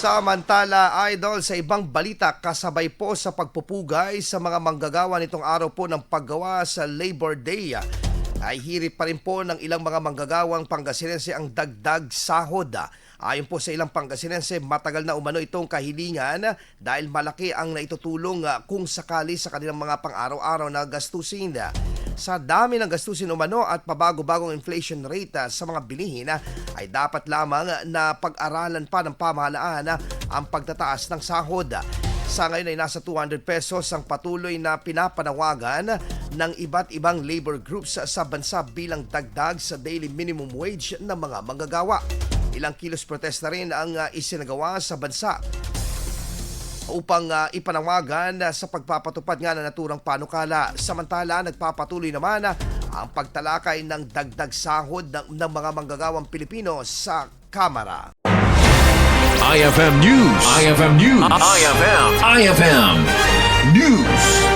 Samantala, idol, sa ibang balita, kasabay po sa pagpupugay sa mga manggagawa nitong araw po ng paggawa sa Labor Day, ay hirit pa rin po ng ilang mga manggagawang Pangasinense ang dagdag sahod. Ayon po sa ilang Pangasinense, matagal na umano itong kahilingan dahil malaki ang naitutulong kung sakali sa kanilang mga pang-araw-araw na gastusin. Sa dami ng gastusin umano at pabago-bagong inflation rate sa mga bilihin, ay dapat lamang na pag-aralan pa ng pamahalaan ang pagtataas ng sahod. Sa ngayon ay nasa 200 pesos ang patuloy na pinapanawagan ng iba't-ibang labor groups sa bansa bilang dagdag sa daily minimum wage ng mga manggagawa. Ilang kilos protesta rin ang isinagawa sa bansa upang ipanawagan sa pagpapatupad nga ng naturang panukala. Samantala, nagpapatuloy naman ang pagtalakay ng dagdag sahod ng mga manggagawang Pilipino sa Kamara. IFM News. IFM News. IFM News.